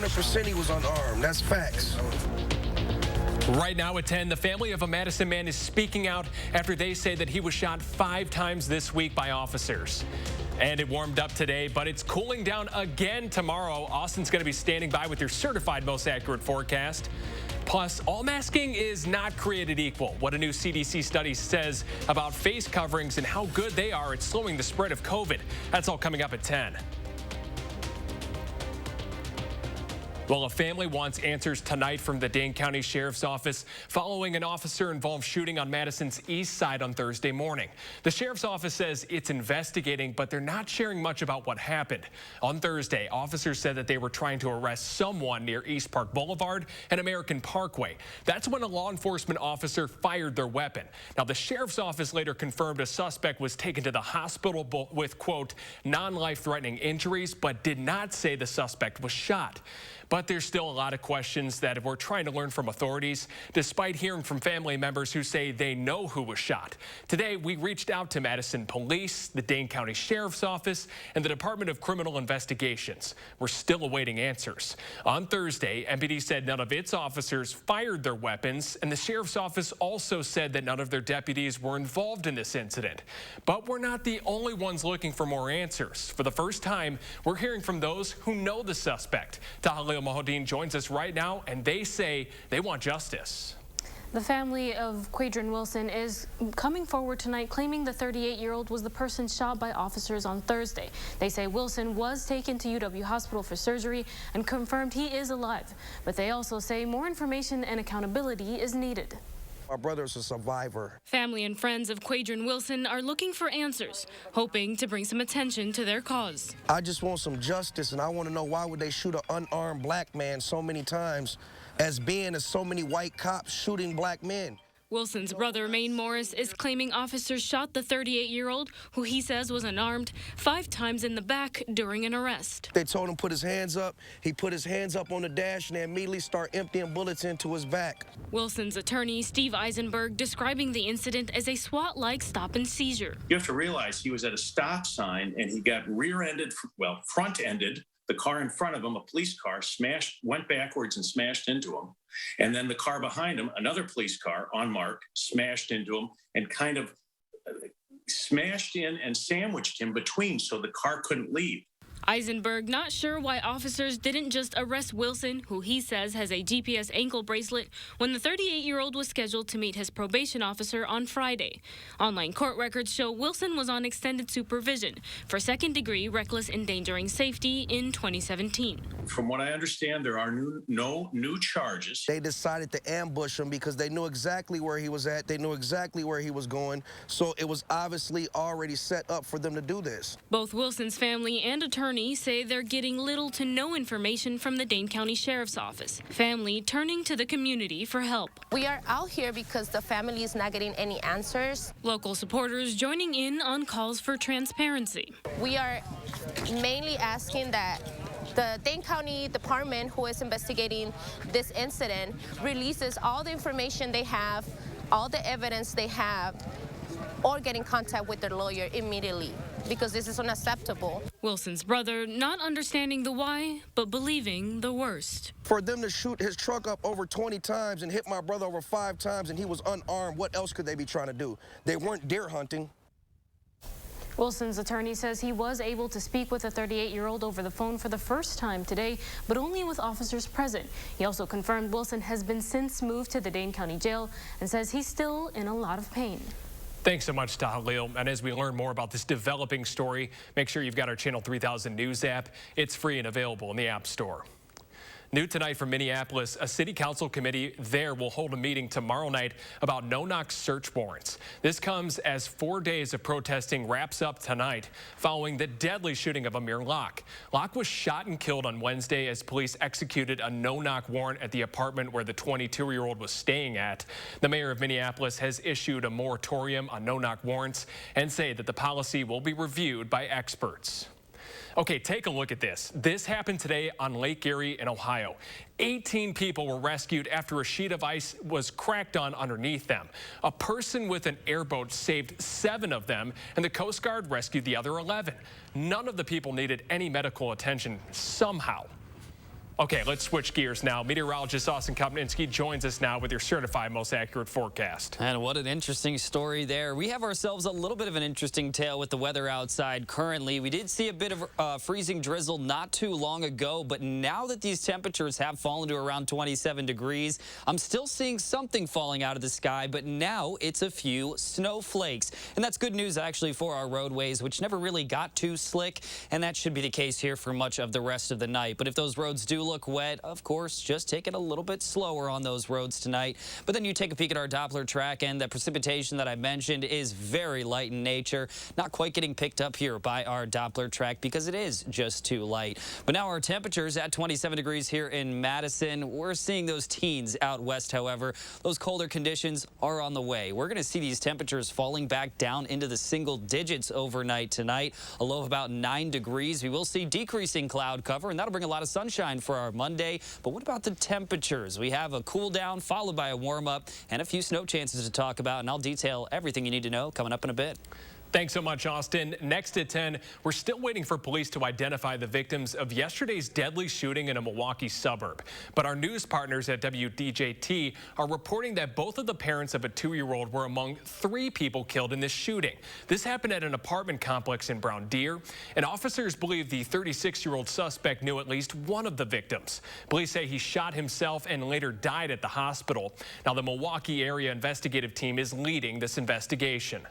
100% he was unarmed. That's facts. Right now at 10, the family of a Madison man is speaking out after they say that he was shot 5 times this week by officers. And it warmed up today, but it's cooling down again tomorrow. Austin's going to be standing by with your certified most accurate forecast. Plus, all masking is not created equal. What a new CDC study says about face coverings and how good they are at slowing the spread of COVID. That's all coming up at 10. Well, a family wants answers tonight from the Dane County Sheriff's Office following an officer-involved shooting on Madison's east side on Thursday morning. The Sheriff's Office says it's investigating, but they're not sharing much about what happened. On Thursday, officers said that they were trying to arrest someone near East Park Boulevard and American Parkway. That's when a law enforcement officer fired their weapon. Now, the Sheriff's Office later confirmed a suspect was taken to the hospital with, quote, non-life-threatening injuries, but did not say the suspect was shot. But there's still a lot of questions that we're trying to learn from authorities, despite hearing from family members who say they know who was shot. Today, we reached out to Madison Police, the Dane County Sheriff's Office, and the Department of Criminal Investigations. We're still awaiting answers. On Thursday, MPD said none of its officers fired their weapons, and the Sheriff's Office also said that none of their deputies were involved in this incident. But we're not the only ones looking for more answers. For the first time, we're hearing from those who know the suspect. Tahalil Mahodin joins us right now, and they say they want justice. The family of Quadrin Wilson is coming forward tonight claiming the 38-year-old was the person shot by officers on Thursday. They say Wilson was taken to UW Hospital for surgery and confirmed he is alive. But they also say more information and accountability is needed. My brother's a survivor. Family and friends of Quadrin Wilson are looking for answers, hoping to bring some attention to their cause. I just want some justice, and I want to know why would they shoot an unarmed black man so many times as being as so many white cops shooting black men. Wilson's brother, Maine Morris, is claiming officers shot the 38-year-old, who he says was unarmed, 5 times in the back during an arrest. They told him put his hands up. He put his hands up on the dash and they immediately start emptying bullets into his back. Wilson's attorney, Steve Eisenberg, describing the incident as a SWAT-like stop and seizure. You have to realize he was at a stop sign and he got rear-ended, well, front-ended. The car in front of him, a police car, went backwards and smashed into him. And then the car behind him, another police car, unmarked, smashed into him and kind of smashed in and sandwiched him between so the car couldn't leave. Eisenberg not sure why officers didn't just arrest Wilson, who he says has a GPS ankle bracelet, when the 38-year-old was scheduled to meet his probation officer on Friday. Online court records show Wilson was on extended supervision for second-degree reckless endangering safety in 2017. From what I understand, there are no new charges. They decided to ambush him because they knew exactly where he was at. They knew exactly where he was going. So it was obviously already set up for them to do this. Both Wilson's family and attorney say they're getting little to no information from the Dane County Sheriff's Office. Family turning to the community for help. We are out here because the family is not getting any answers. Local supporters joining in on calls for transparency. We are mainly asking that the Dane County Department, who is investigating this incident, releases all the information they have, all the evidence they have, or get in contact with their lawyer immediately, because this is unacceptable. Wilson's brother not understanding the why, but believing the worst. For them to shoot his truck up over 20 times and hit my brother over 5 times and he was unarmed, what else could they be trying to do? They weren't deer hunting. Wilson's attorney says he was able to speak with the 38-year-old over the phone for the first time today, but only with officers present. He also confirmed Wilson has been since moved to the Dane County Jail and says he's still in a lot of pain. Thanks so much, Tahalil. And as we learn more about this developing story, make sure you've got our Channel 3000 News app. It's free and available in the App Store. New tonight from Minneapolis, a city council committee there will hold a meeting tomorrow night about no-knock search warrants. This comes as 4 days of protesting wraps up tonight following the deadly shooting of Amir Locke. Locke was shot and killed on Wednesday as police executed a no-knock warrant at the apartment where the 22-year-old was staying at. The mayor of Minneapolis has issued a moratorium on no-knock warrants and say that the policy will be reviewed by experts. Okay, take a look at this. This happened today on Lake Erie in Ohio. 18 people were rescued after a sheet of ice was cracked on underneath them. A person with an airboat saved 7 of them, and the Coast Guard rescued the other 11. None of the people needed any medical attention somehow. Okay, let's switch gears now. Meteorologist Austin Kopninski joins us now with your certified most accurate forecast. And what an interesting story there. We have ourselves a little bit of an interesting tale with the weather outside currently. We did see a bit of freezing drizzle not too long ago, but now that these temperatures have fallen to around 27 degrees, I'm still seeing something falling out of the sky, but now it's a few snowflakes. And that's good news actually for our roadways, which never really got too slick, and that should be the case here for much of the rest of the night. But if those roads do look wet, of course, just take it a little bit slower on those roads tonight. But then you take a peek at our Doppler track, and the precipitation that I mentioned is very light in nature, not quite getting picked up here by our Doppler track because it is just too light. But now our temperatures at 27 degrees here in Madison. We're seeing those teens out west, however. Those colder conditions are on the way. We're going to see these temperatures falling back down into the single digits overnight tonight, a low of about 9 degrees. We will see decreasing cloud cover, and that'll bring a lot of sunshine for our Monday. But what about the temperatures? We have a cool down followed by a warm up and a few snow chances to talk about, and I'll detail everything you need to know coming up in a bit. Thanks so much, Austin. Next at 10, we're still waiting for police to identify the victims of yesterday's deadly shooting in a Milwaukee suburb. But our news partners at WDJT are reporting that both of the parents of a 2-year-old were among 3 people killed in this shooting. This happened at an apartment complex in Brown Deer, and officers believe the 36-year-old suspect knew at least one of the victims. Police say he shot himself and later died at the hospital. Now, the Milwaukee area investigative team is leading this investigation.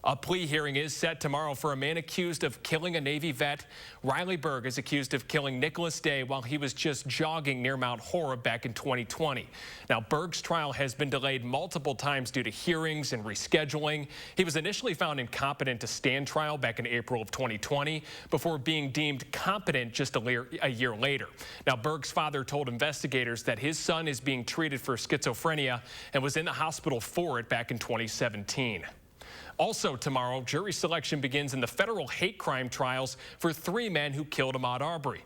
A plea hearing is set tomorrow for a man accused of killing a Navy vet. Riley Berg is accused of killing Nicholas Day while he was just jogging near Mount Horeb back in 2020. Now, Berg's trial has been delayed multiple times due to hearings and rescheduling. He was initially found incompetent to stand trial back in April of 2020 before being deemed competent just a year later. Now, Berg's father told investigators that his son is being treated for schizophrenia and was in the hospital for it back in 2017. Also tomorrow, jury selection begins in the federal hate crime trials for 3 men who killed Ahmaud Arbery.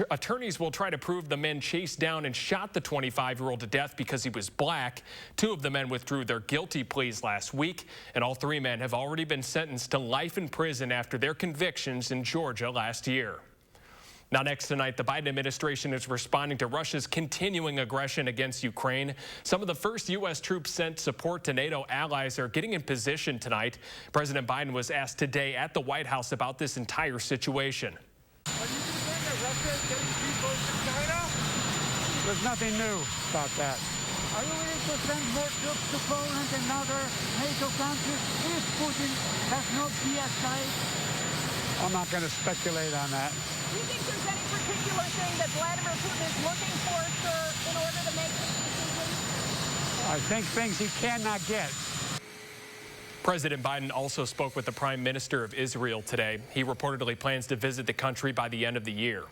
Attorneys will try to prove the men chased down and shot the 25-year-old to death because he was black. 2 of the men withdrew their guilty pleas last week, and all 3 men have already been sentenced to life in prison after their convictions in Georgia last year. Now, next tonight, the Biden administration is responding to Russia's continuing aggression against Ukraine. Some of the first U.S. troops sent support to NATO allies are getting in position tonight. President Biden was asked today at the White House about this entire situation. Are you concerned that Russia is getting too close to China? There's nothing new about that. Are you willing to send more troops to Poland and other NATO countries if Putin has no clear sight? I'm not going to speculate on that. Do you think there's any particular thing that Vladimir Putin is looking for, sir, in order to make this decision? I think things he cannot get. President Biden also spoke with the Prime Minister of Israel today. He reportedly plans to visit the country by the end of the year.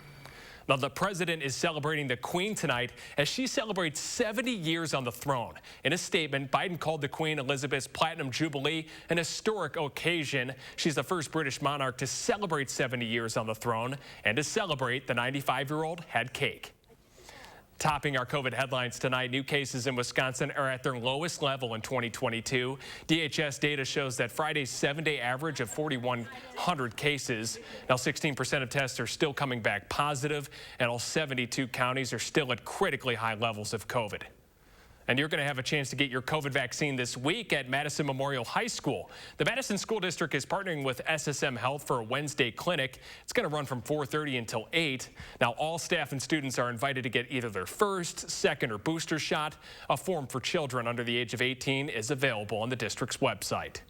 Now, the president is celebrating the Queen tonight as she celebrates 70 years on the throne. In a statement, Biden called the Queen Elizabeth's Platinum Jubilee an historic occasion. She's the first British monarch to celebrate 70 years on the throne, and to celebrate, the 95-year-old had cake. Topping our COVID headlines tonight, new cases in Wisconsin are at their lowest level in 2022. DHS data shows that Friday's 7-day average of 4,100 cases. Now, 16% of tests are still coming back positive, and all 72 counties are still at critically high levels of COVID. And you're going to have a chance to get your COVID vaccine this week at Madison Memorial High School. The Madison School District is partnering with SSM Health for a Wednesday clinic. It's going to run from 4:30 until 8. Now, all staff and students are invited to get either their first, second, or booster shot. A form for children under the age of 18 is available on the district's website.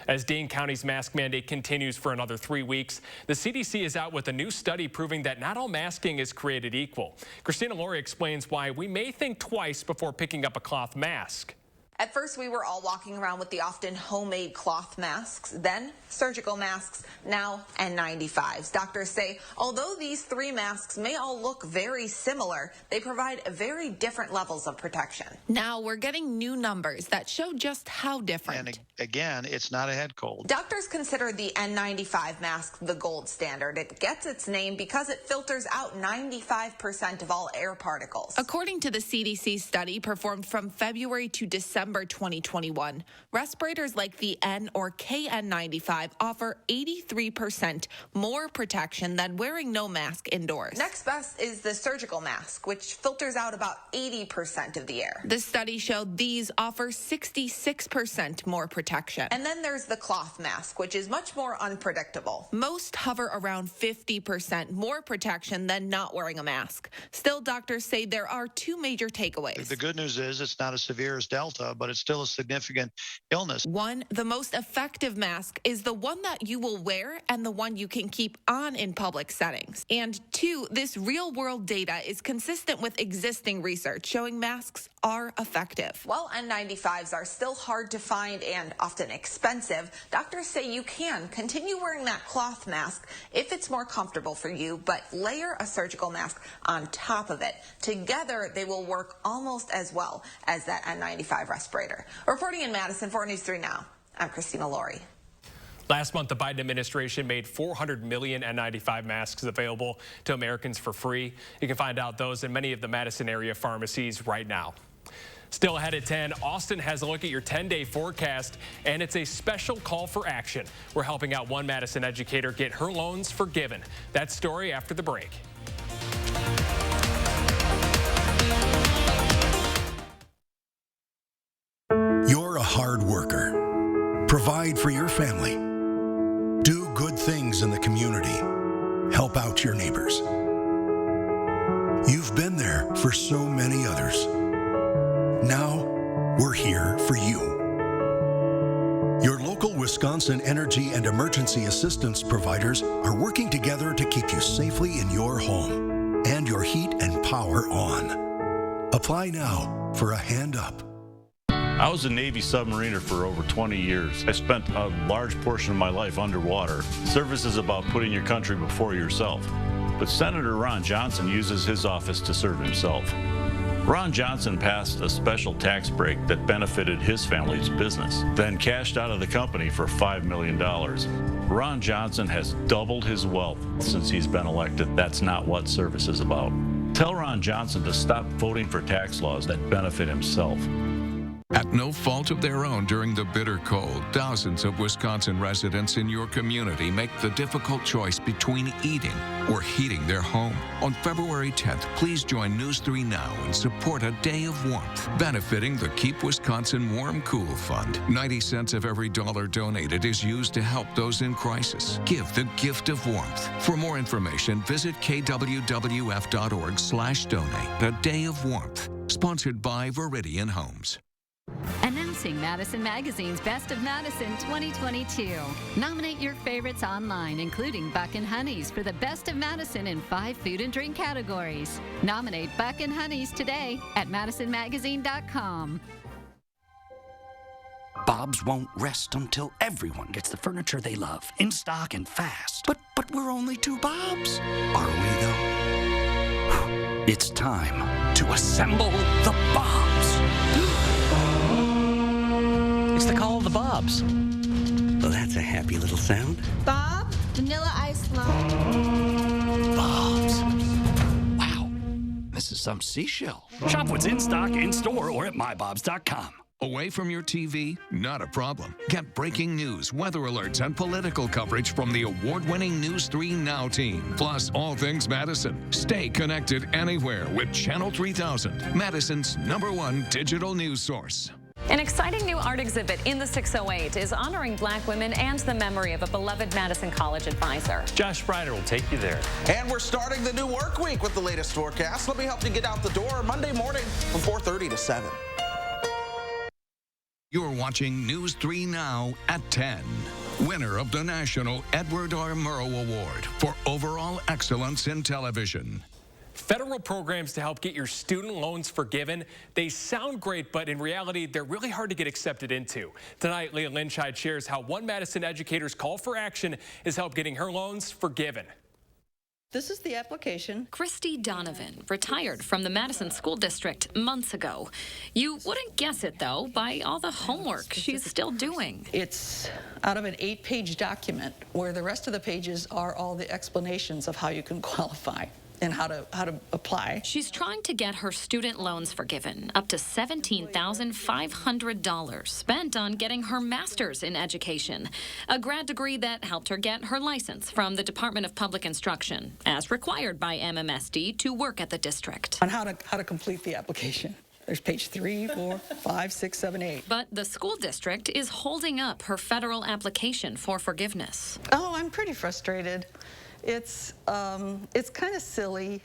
As Dane County's mask mandate continues for another 3 weeks, the CDC is out with a new study proving that not all masking is created equal. Christina Laurie explains why we may think twice before picking up a cloth mask. At first, we were all walking around with the often homemade cloth masks, then surgical masks, now N95s. Doctors say, although these 3 masks may all look very similar, they provide very different levels of protection. Now we're getting new numbers that show just how different. And again, it's not a head cold. Doctors consider the N95 mask the gold standard. It gets its name because it filters out 95% of all air particles. According to the CDC study performed from February to December November 2021. Respirators like the N or KN95 offer 83% more protection than wearing no mask indoors. Next best is the surgical mask, which filters out about 80% of the air. The study showed these offer 66% more protection. And then there's the cloth mask, which is much more unpredictable. Most hover around 50% more protection than not wearing a mask. Still, doctors say there are two major takeaways. The good news is it's not as severe as Delta, but it's still a significant illness. One, the most effective mask is the one that you will wear and the one you can keep on in public settings. And two, this real-world data is consistent with existing research showing masks are effective. While N95s are still hard to find and often expensive, doctors say you can continue wearing that cloth mask if it's more comfortable for you, but layer a surgical mask on top of it. Together, they will work almost as well as that N95 respirator. Reporting in Madison for News 3 Now, I'm Christina Laurie. Last month, the Biden administration made 400 million N95 masks available to Americans for free. You can find out those in many of the Madison area pharmacies right now. Still ahead at 10, Austin has a look at your 10-day forecast, and it's a special call for action. We're helping out one Madison educator get her loans forgiven. That story after the break. You're a hard worker. Provide for your family. Do good things in the community. Help out your neighbors. You've been there for so many others. Now, we're here for you. Your local Wisconsin energy and emergency assistance providers are working together to keep you safely in your home and your heat and power on. Apply now for a hand up. I was a Navy submariner for over 20 years. I spent a large portion of my life underwater. Service is about putting your country before yourself. But Senator Ron Johnson uses his office to serve himself. Ron Johnson passed a special tax break that benefited his family's business, then cashed out of the company for $5 million. Ron Johnson has doubled his wealth since he's been elected. That's not what service is about. Tell Ron Johnson to stop voting for tax laws that benefit himself. At no fault of their own during the bitter cold, thousands of Wisconsin residents in your community make the difficult choice between eating or heating their home. On February 10th, please join News 3 Now and support a day of warmth, benefiting the Keep Wisconsin Warm Cool Fund. 90 cents of every dollar donated is used to help those in crisis. Give the gift of warmth. For more information, visit kwwf.org/donate. A day of warmth, sponsored by Viridian Homes. Announcing Madison Magazine's Best of Madison 2022. Nominate your favorites online, including Buck and Honey's, for the Best of Madison in 5 food and drink categories. Nominate Buck and Honey's today at madisonmagazine.com. Bob's won't rest until everyone gets the furniture they love, in stock and fast. But we're only 2 Bobs. Are we, though? It's time to assemble the Bobs. It's the call of the Bobs. Well, that's a happy little sound. Bob, vanilla ice latte. Bobs. Wow, this is some seashell. Shop what's in stock, in store, or at mybobs.com. Away from your TV? Not a problem. Get breaking news, weather alerts, and political coverage from the award-winning News 3 Now team. Plus, all things Madison. Stay connected anywhere with Channel 3000, Madison's #1 digital news source. An exciting new art exhibit in the 608 is honoring Black women and the memory of a beloved Madison College advisor. Josh Sprider will take you there. And we're starting the new work week with the latest forecast. Let me help you get out the door Monday morning from 4:30 to 7. You're watching News 3 Now at 10. Winner of the National Edward R. Murrow Award for Overall Excellence in Television. Federal programs to help get your student loans forgiven, they sound great, but in reality, they're really hard to get accepted into. Tonight, Leah Lynchide shares how one Madison educator's call for action is help getting her loans forgiven. This is the application. Christy Donovan retired from the Madison School District months ago. You wouldn't guess it, though, by all the homework she's still doing. It's out of an 8-page document where the rest of the pages are all the explanations of how you can qualify. and how to apply. She's trying to get her student loans forgiven, up to $17,500 spent on getting her master's in education, a grad degree that helped her get her license from the Department of Public Instruction, as required by MMSD to work at the district. On how to complete the application. There's page 3, 4, 5, 6, 7, 8. But the school district is holding up her federal application for forgiveness. Oh, I'm pretty frustrated. It's kind of silly.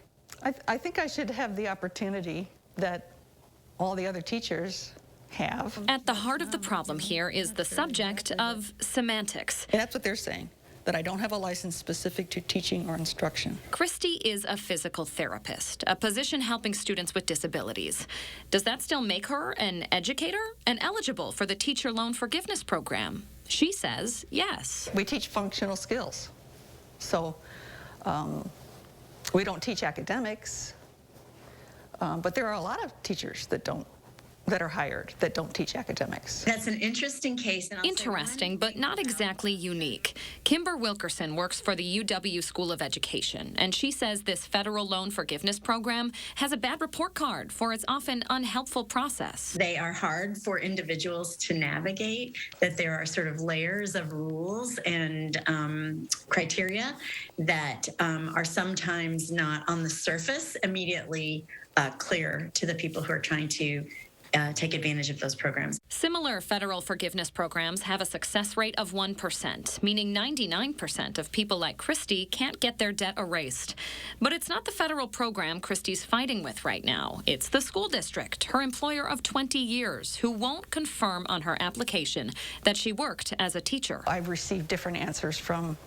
I think I should have the opportunity that all the other teachers have. At the heart of the problem here is the subject of semantics. And that's what they're saying, that I don't have a license specific to teaching or instruction. Christy is a physical therapist, a position helping students with disabilities. Does that still make her an educator and eligible for the teacher loan forgiveness program? She says yes. We teach functional skills. So we don't teach academics, but there are a lot of teachers that are hired that don't teach academics. That's an interesting case. Interesting, but not exactly unique. Kimber Wilkerson works for the UW School of Education, and she says this federal loan forgiveness program has a bad report card for its often unhelpful process. They are hard for individuals to navigate, that there are sort of layers of rules and criteria that are sometimes not on the surface immediately clear to the people who are trying to take advantage of those programs. Similar federal forgiveness programs have a success rate of 1%, meaning 99% of people like Christy can't get their debt erased. But it's not the federal program Christy's fighting with right now. It's the school district, her employer of 20 years, who won't confirm on her application that she worked as a teacher. I've received different answers from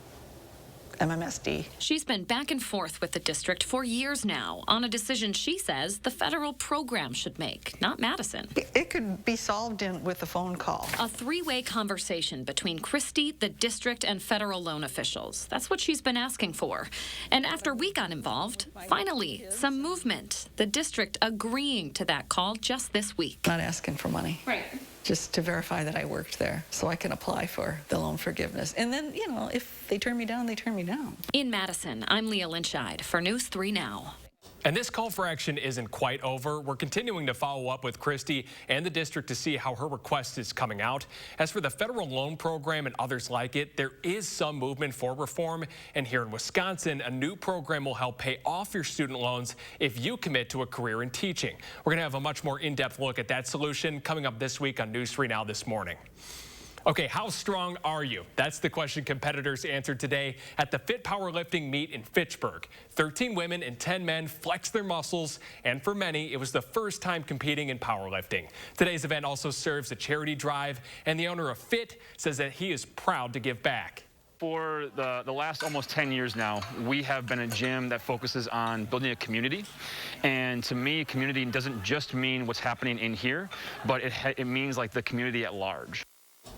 MMSD. She's been back and forth with the district for years now on a decision she says the federal program should make, not Madison. It could be solved with a phone call. A three-way conversation between Christy, the district, and federal loan officials. That's what she's been asking for. And after we got involved, finally, some movement. The district agreeing to that call just this week. Not asking for money. Right. Just to verify that I worked there so I can apply for the loan forgiveness. And then, you know, if they turn me down, they turn me down. In Madison, I'm Leah Lynchide for News 3 Now. And this call for action isn't quite over. We're continuing to follow up with Christy and the district to see how her request is coming out. As for the federal loan program and others like it, there is some movement for reform. And here in Wisconsin, a new program will help pay off your student loans if you commit to a career in teaching. We're going to have a much more in-depth look at that solution coming up this week on News 3 Now this morning. Okay, how strong are you? That's the question competitors answered today at the Fit Powerlifting meet in Fitchburg. 13 women and 10 men flexed their muscles, and for many, it was the first time competing in powerlifting. Today's event also serves a charity drive, and the owner of Fit says that he is proud to give back. For the last almost 10 years now, we have been a gym that focuses on building a community. And to me, community doesn't just mean what's happening in here, but it means like the community at large.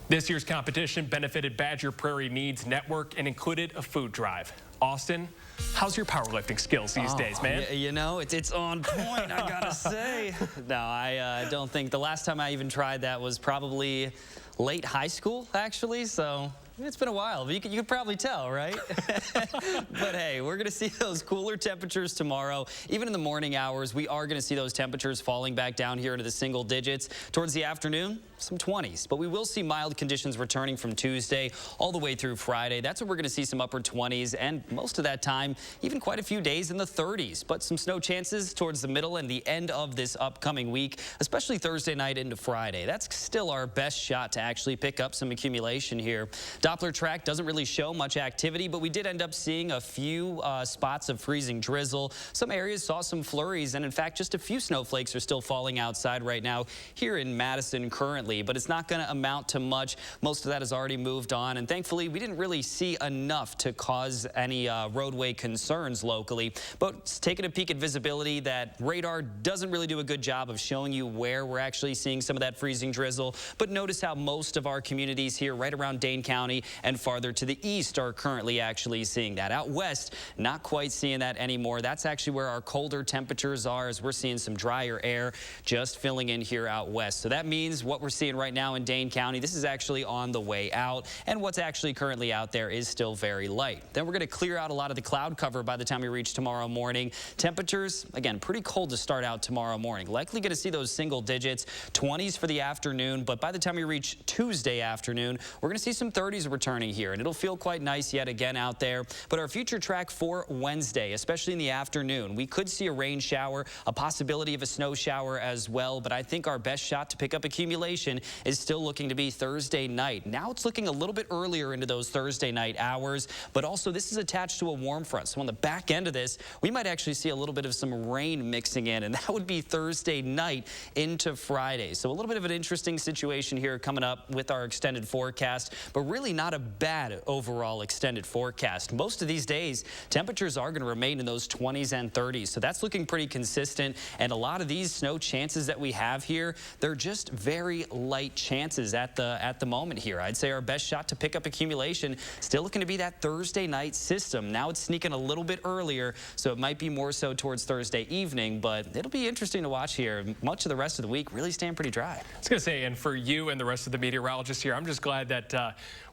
This year's competition benefited Badger Prairie Needs Network and included a food drive. Austin, how's your powerlifting skills these days, man? You know, it's on point, I gotta say. No, I don't think. The last time I even tried that was probably late high school, actually, so it's been a while. You could probably tell, right? But hey, we're going to see those cooler temperatures tomorrow. Even in the morning hours, we are going to see those temperatures falling back down here into the single digits. Towards the afternoon, some 20s. But we will see mild conditions returning from Tuesday all the way through Friday. That's when we're going to see some upper 20s, and most of that time, even quite a few days in the 30s. But some snow chances towards the middle and the end of this upcoming week, especially Thursday night into Friday. That's still our best shot to actually pick up some accumulation here. Doppler track doesn't really show much activity, but we did end up seeing a few spots of freezing drizzle. Some areas saw some flurries, and in fact, just a few snowflakes are still falling outside right now here in Madison currently, but it's not going to amount to much. Most of that has already moved on, and thankfully, we didn't really see enough to cause any roadway concerns locally. But taking a peek at visibility, that radar doesn't really do a good job of showing you where we're actually seeing some of that freezing drizzle. But notice how most of our communities here right around Dane County County and farther to the east are currently actually seeing that. Out west, not quite seeing that anymore. That's actually where our colder temperatures are, as we're seeing some drier air just filling in here out west. So that means what we're seeing right now in Dane County, this is actually on the way out, and what's actually currently out there is still very light. Then we're going to clear out a lot of the cloud cover by the time we reach tomorrow morning. Temperatures, again, pretty cold to start out tomorrow morning. Likely going to see those single digits, 20s for the afternoon, but by the time we reach Tuesday afternoon, we're going to see some 30s returning here, and it'll feel quite nice yet again out there. But our future track for Wednesday, especially in the afternoon, we could see a rain shower, a possibility of a snow shower as well, but I think our best shot to pick up accumulation is still looking to be Thursday night. Now it's looking a little bit earlier into those Thursday night hours, but also this is attached to a warm front. So on the back end of this, we might actually see a little bit of some rain mixing in, and that would be Thursday night into Friday. So a little bit of an interesting situation here coming up with our extended forecast, but really not a bad overall extended forecast. Most of these days, temperatures are going to remain in those 20s and 30s, so that's looking pretty consistent. And a lot of these snow chances that we have here, they're just very light chances at the moment here. I'd say our best shot to pick up accumulation still looking to be that Thursday night system. Now it's sneaking a little bit earlier, so it might be more so towards Thursday evening, but it'll be interesting to watch here. Much of the rest of the week really staying pretty dry. I was going to say, and for you and the rest of the meteorologists here, I'm just glad that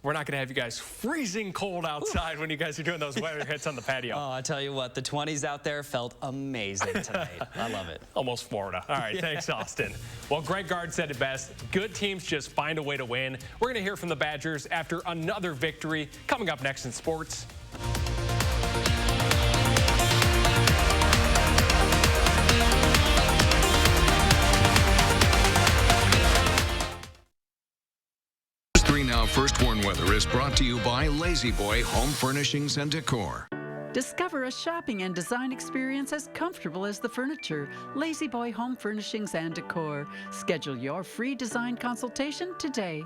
we're not going to have you guys freezing cold outside when you guys are doing those weather hits on the patio. Oh, I tell you what, the 20s out there felt amazing tonight. I love it. Almost Florida. All right, thanks, Austin. Well, Greg Gard said it best. Good teams just find a way to win. We're going to hear from the Badgers after another victory. Coming up next in sports. Now First Warn Weather is brought to you by Lazy Boy Home Furnishings and Decor. Discover a shopping and design experience as comfortable as the furniture. Lazy Boy Home Furnishings and Decor. Schedule your free design consultation today.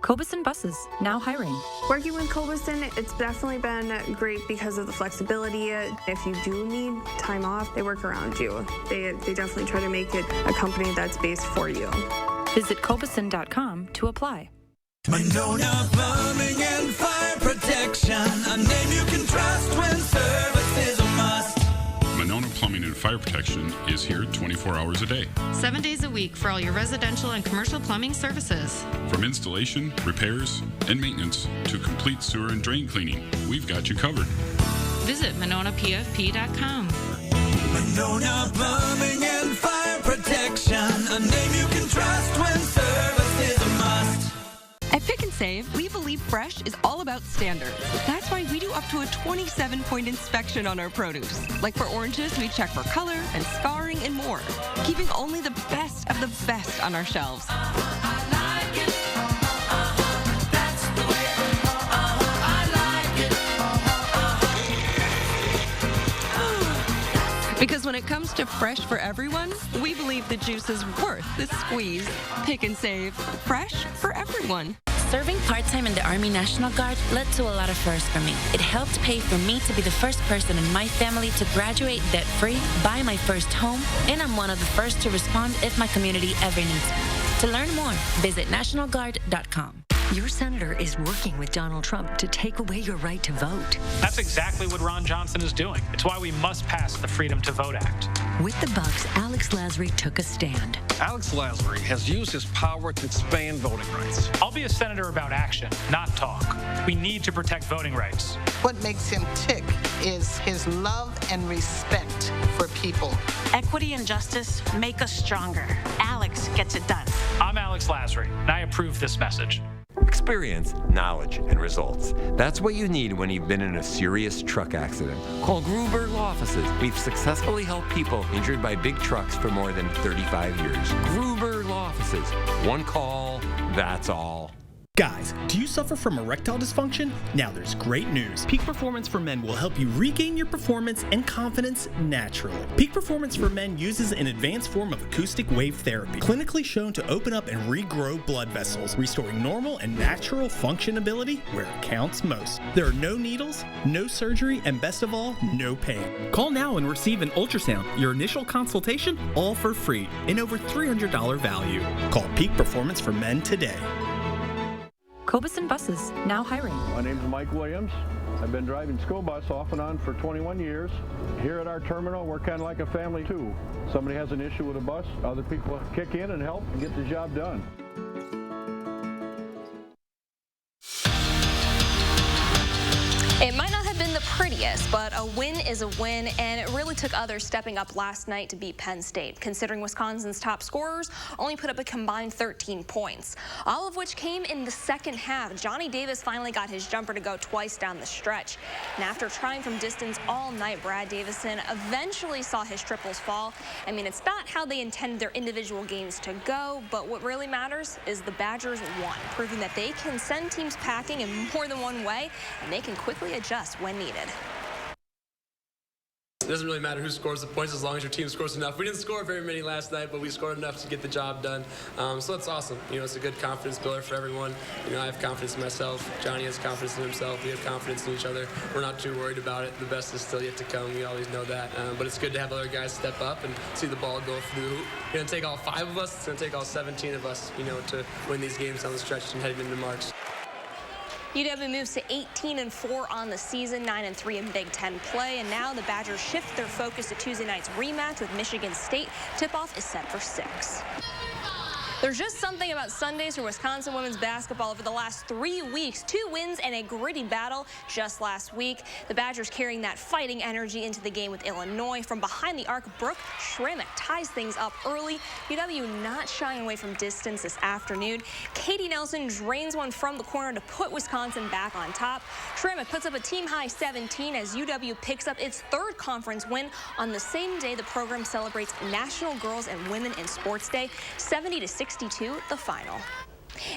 Cobison Buses, now hiring. Working with Cobison, it's definitely been great because of the flexibility. If you do need time off, they work around you. They definitely try to make it a company that's based for you. Visit Cobison.com to apply. Monona Plumbing and Fire Protection, a name you can trust when service is a must. Monona Plumbing and Fire Protection is here 24 hours a day. 7 days a week for all your residential and commercial plumbing services. From installation, repairs, and maintenance to complete sewer and drain cleaning, we've got you covered. Visit MononaPFP.com. Monona Plumbing and Fire Protection, a name you can trust when service is a must. At Pick and Save, we believe fresh is all about standards. That's why we do up to a 27-point inspection on our produce. Like for oranges, we check for color and scarring and more, keeping only the best of the best on our shelves. Because when it comes to fresh for everyone, we believe the juice is worth the squeeze. Pick and Save, fresh for everyone. Serving part-time in the Army National Guard led to a lot of firsts for me. It helped pay for me to be the first person in my family to graduate debt-free, buy my first home, and I'm one of the first to respond if my community ever needs me. To learn more, visit nationalguard.com. Your senator is working with Donald Trump to take away your right to vote. That's exactly what Ron Johnson is doing. It's why we must pass the Freedom to Vote Act. With the Bucks, Alex Lasry took a stand. Alex Lasry has used his power to expand voting rights. I'll be a senator about action, not talk. We need to protect voting rights. What makes him tick is his love and respect for people. Equity and justice make us stronger. Alex gets it done. I'm Alex Lasry, and I approve this message. Experience, knowledge, and results. That's what you need when you've been in a serious truck accident. Call Gruber Law Offices. We've successfully helped people injured by big trucks for more than 35 years. Gruber Law Offices. One call, that's all. Guys, do you suffer from erectile dysfunction? Now there's great news. Peak Performance for Men will help you regain your performance and confidence naturally. Peak Performance for Men uses an advanced form of acoustic wave therapy, clinically shown to open up and regrow blood vessels, restoring normal and natural functionability where it counts most. There are no needles, no surgery, and best of all, no pain. Call now and receive an ultrasound, your initial consultation, all for free, and over $300 value. Call Peak Performance for Men today. Cobeson Buses, now hiring. My name's Mike Williams. I've been driving school bus off and on for 21 years. Here at our terminal, we're kind of like a family too. Somebody has an issue with a bus, other people kick in and help and get the job done. It might not have been the prettiest, but a win is a win, and it really took others stepping up last night to beat Penn State, considering Wisconsin's top scorers only put up a combined 13 points, all of which came in the second half. Johnny Davis finally got his jumper to go twice down the stretch, and after trying from distance all night, Brad Davison eventually saw his triples fall. I mean, it's not how they intended their individual games to go, but what really matters is the Badgers won, proving that they can send teams packing in more than one way, and they can quickly adjust when needed. It doesn't really matter who scores the points as long as your team scores enough. We didn't score very many last night, but we scored enough to get the job done. So that's awesome. You know, it's a good confidence builder for everyone. You know, I have confidence in myself. Johnny has confidence in himself. We have confidence in each other. We're not too worried about it. The best is still yet to come. We always know that. But it's good to have other guys step up and see the ball go through the hoop. It's going to take all 5 of us. It's going to take all 17 of us, you know, to win these games on the stretch and heading into March. UW moves to 18-4 on the season, 9-3 in Big Ten play, and now the Badgers shift their focus to Tuesday night's rematch with Michigan State. Tip-off is set for 6. There's just something about Sundays for Wisconsin women's basketball. Over the last 3 weeks, 2 wins and a gritty battle just last week. The Badgers carrying that fighting energy into the game with Illinois. From behind the arc, Brooke Schrammick ties things up early. UW not shying away from distance this afternoon. Katie Nelson drains one from the corner to put Wisconsin back on top. Schrammick puts up a team-high 17 as UW picks up its 3rd conference win on the same day the program celebrates National Girls and Women in Sports Day. 70-62, the final.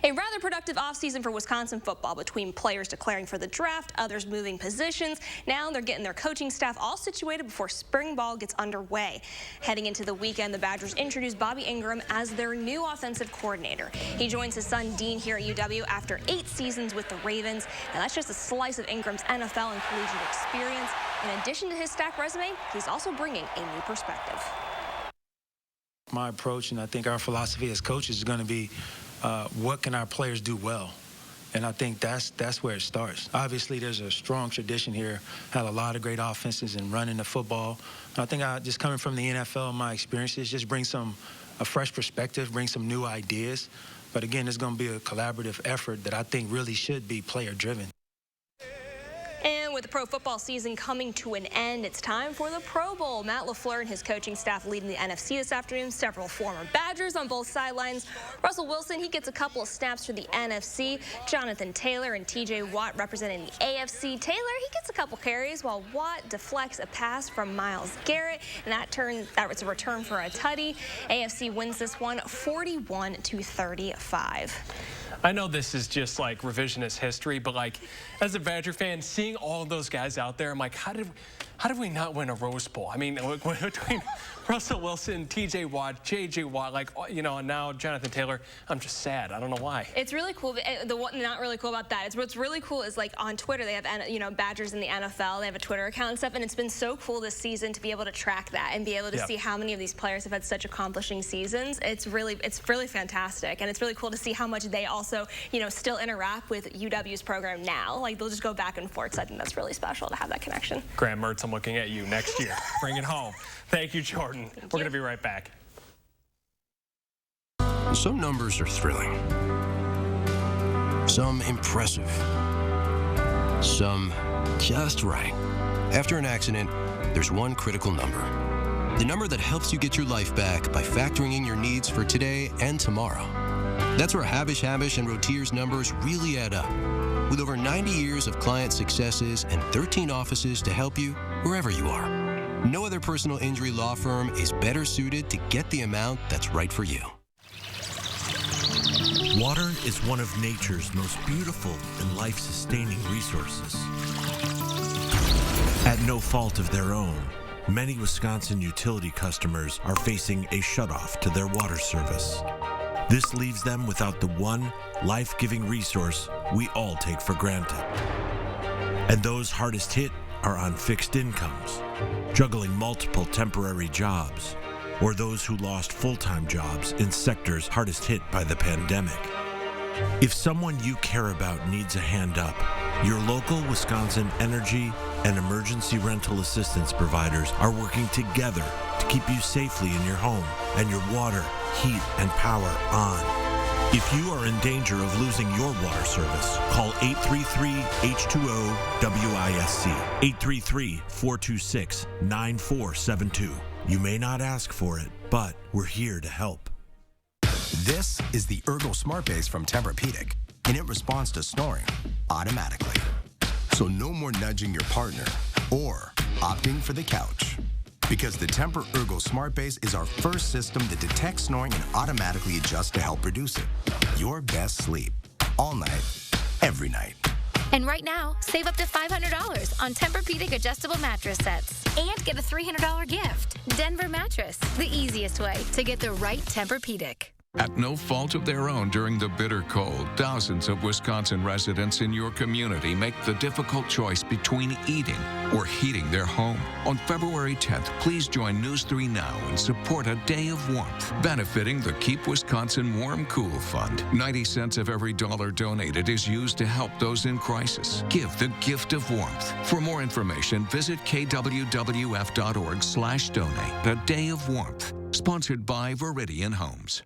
A rather productive offseason for Wisconsin football, between players declaring for the draft, others moving positions. Now they're getting their coaching staff all situated before spring ball gets underway. Heading into the weekend, the Badgers introduced Bobby Ingram as their new offensive coordinator. He joins his son Dean here at UW after 8 seasons with the Ravens, and that's just a slice of Ingram's NFL and collegiate experience. In addition to his stacked resume, he's also bringing a new perspective. My approach, and I think our philosophy as coaches, is going to be what can our players do well? And I think that's where it starts. Obviously, there's a strong tradition here, had a lot of great offenses and running the football. And I think just coming from the NFL, my experiences just bring a fresh perspective, bring some new ideas. But again, it's going to be a collaborative effort that I think really should be player-driven. And with the pro football season coming to an end, it's time for the Pro Bowl. Matt LaFleur and his coaching staff leading the NFC this afternoon. Several former Badgers on both sidelines. Russell Wilson, he gets a couple of snaps for the NFC. Jonathan Taylor and TJ Watt representing the AFC. Taylor, he gets a couple carries while Watt deflects a pass from Myles Garrett, and that was a return for a tutty. AFC wins this one 41-35. I know this is just like revisionist history, but like as a Badger fan, seeing all of those guys out there, I'm like, how did we not win a Rose Bowl? I mean, between Russell Wilson, TJ Watt, JJ Watt, like, you know, and now Jonathan Taylor, I'm just sad. I don't know why. It's really cool. Not really cool about that. What's really cool is, like, on Twitter, they have, you know, Badgers in the NFL. They have a Twitter account and stuff, and it's been so cool this season to be able to track that and be able to see how many of these players have had such accomplishing seasons. It's really fantastic, and it's really cool to see how much they also, you know, still interact with UW's program now. Like, they'll just go back and forth. So I think that's really special to have that connection. Graham Mertz, I'm looking at you next year. Bring it home. Thank you, Jordan. We're going to be right back. Some numbers are thrilling. Some impressive. Some just right. After an accident, there's one critical number. The number that helps you get your life back by factoring in your needs for today and tomorrow. That's where Habish and Rotier's numbers really add up. With over 90 years of client successes and 13 offices to help you wherever you are. No other personal injury law firm is better suited to get the amount that's right for you. Water is one of nature's most beautiful and life-sustaining resources. At no fault of their own, many Wisconsin utility customers are facing a shutoff to their water service. This leaves them without the one life-giving resource we all take for granted. And those hardest hit are on fixed incomes, juggling multiple temporary jobs, or those who lost full-time jobs in sectors hardest hit by the pandemic. If someone you care about needs a hand up, your local Wisconsin energy and emergency rental assistance providers are working together to keep you safely in your home and your water, heat, and power on. If you are in danger of losing your water service, call 833-H2O-WISC, 833-426-9472. You may not ask for it, but we're here to help. This is the Ergo Smart Base from Tempur-Pedic, and it responds to snoring automatically. So no more nudging your partner or opting for the couch. Because the Tempur Ergo Smart Base is our first system that detects snoring and automatically adjusts to help reduce it. Your best sleep, all night, every night. And right now, save up to $500 on Tempur-Pedic adjustable mattress sets. And get a $300 gift. Denver Mattress, the easiest way to get the right Tempur-Pedic. At no fault of their own during the bitter cold, thousands of Wisconsin residents in your community make the difficult choice between eating or heating their home. On February 10th, please join News 3 Now and support a day of warmth, benefiting the Keep Wisconsin Warm Cool Fund. 90 cents of every dollar donated is used to help those in crisis. Give the gift of warmth. For more information, visit kwwf.org/donate. A day of warmth. Sponsored by Viridian Homes.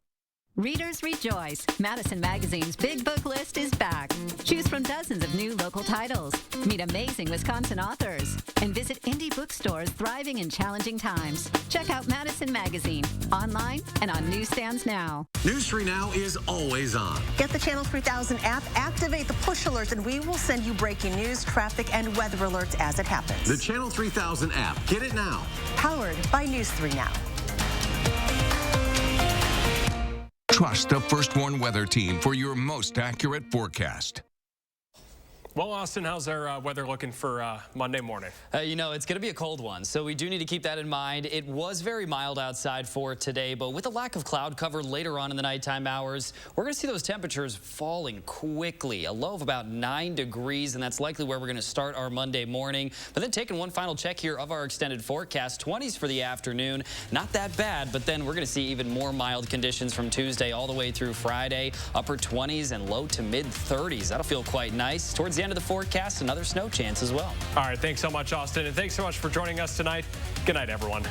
Readers rejoice! Madison Magazine's Big Book List is back. Choose from dozens of new local titles. Meet amazing Wisconsin authors. And visit indie bookstores thriving in challenging times. Check out Madison Magazine, online and on newsstands now. News 3 Now is always on. Get the Channel 3000 app, activate the push alerts, and we will send you breaking news, traffic, and weather alerts as it happens. The Channel 3000 app. Get it now. Powered by News 3 Now. Trust the First Warn Weather Team for your most accurate forecast. Well, Austin, how's our weather looking for Monday morning? You know, it's going to be a cold one, so we do need to keep that in mind. It was very mild outside for today, but with a lack of cloud cover later on in the nighttime hours, we're going to see those temperatures falling quickly. A low of about 9 degrees, and that's likely where we're going to start our Monday morning. But then taking one final check here of our extended forecast, 20s for the afternoon. Not that bad, but then we're going to see even more mild conditions from Tuesday all the way through Friday. Upper 20s and low to mid 30s. That'll feel quite nice. Towards the end of the forecast, another snow chance as well. All right, thanks so much, Austin, and thanks so much for joining us tonight. Good night, everyone.